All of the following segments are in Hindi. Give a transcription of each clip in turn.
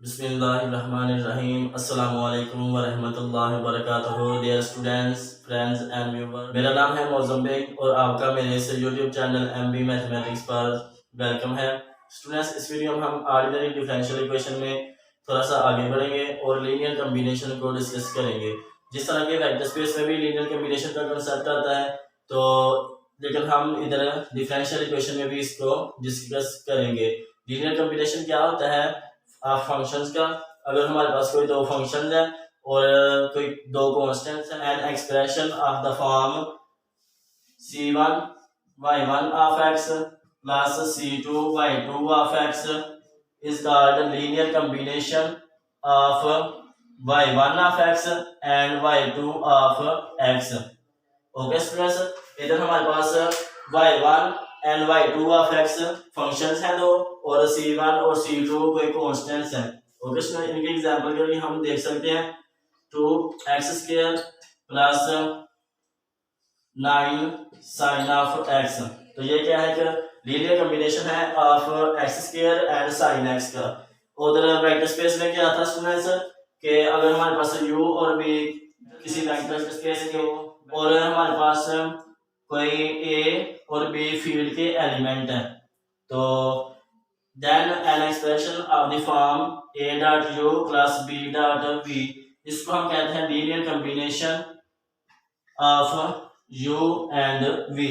बिस्मिल्लाहिर्रहमानिर्रहीम। अस्सलामुअलैकुम वरहमतुल्लाहि वबरकातुहू। Dear students, friends and viewers, मेरा नाम है मौज़म बेग और आपका मेरे इस यूट्यूब चैनल एमबी मैथमेटिक्स पर वेलकम है। स्टूडेंट्स, इस वीडियो में हम ऑर्डिनरी डिफरेंशियल इक्वेशन में थोड़ा सा आगे बढ़ेंगे और लीनियर कम्बिनेशन को डिस्कस करेंगे। जिस तरह के वेक्टर स्पेस में भी लीनियर कम्बिनेशन का कंसेप्ट आता है, तो लेकिन हम इधर डिफरेंशियल इक्वेशन में भी इसको डिस्कस करेंगे। लीनियर कम्बिनेशन क्या होता है? फंक्शंस का, अगर हमारे पास कोई दो फंक्शंस है और कोई दो कांस्टेंट्स हैं and expression of the form c1 y1 of x plus c2 y2 of x is called linear combination of y1 of x and y2 of x. Okay students, इधर हमारे पास y1 and y2 of x functions हैं दो और c1 और c2 कोई कांस्टेंट्स हैं। ओके स्टूडेंट, इनके एग्जांपल के लिए हम देख सकते हैं 2x² plus 9 sin of x। तो ये क्या है कि लीनियर कॉम्बिनेशन है of x² and sin x का। उधर वेक्टर स्पेस में क्या था स्टूडेंट्स कि अगर हमारे पास u और v किसी वेक्टर स्पेस के हो और हमारे पास कोई a और b फील्ड के एलिमेंट हैं, तो then an expression of the form a dot u plus b dot v, इसको हम कहते हैं linear combination of u and v।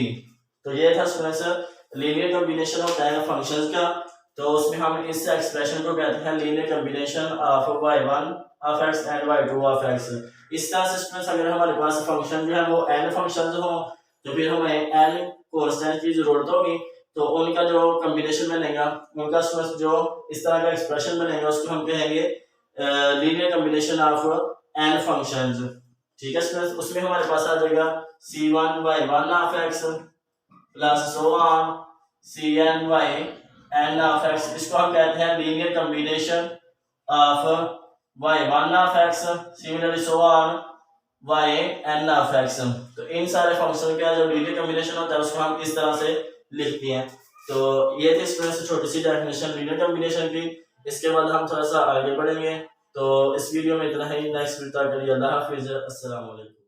तो ये था स्टूडेंट्स, लीनियर कॉम्बिनेशन होता है फंक्शंस का, तो उसमें हम इस एक्सप्रेशन को कहते हैं linear combination of y1 of x and y2 of x। इस तरह से स्टूडेंट्स अगर हमारे पास फंक्शन जो है वो n फंक्शंस हो तो फिर हमें n कांस्टेंट की जरूरत होगी, तो उनका जो कॉम्बिनेशन बनेगा, उनका स्टूडेंट्स जो इस तरह का एक्सप्रेशन बनेगा उसको हम कहेंगे linear combination of n functions. ठीक है स्टूडेंट्स, उसमें हमारे पास आ जाएगा c1 y1 of x plus so on cn y n of x, इसको हम कहते हैं linear combination of y1 of x, similarly so on y n of x। तो इन सारे फंक्शन का जो लीनियर कॉम्बिनेशन होता है उसको हम इस तरह से लिखते हैं। तो ये थी स्टूडेंट्स छोटी सी डेफिनेशन लीनियर कॉम्बिनेशन की। इसके बाद हम थोड़ा सा आगे बढ़ेंगे। तो इस वीडियो में इतना ही। नेक्स्ट वीडियो के लिए अल्लाह हाफिज़, अस्सलाम वालेकुम।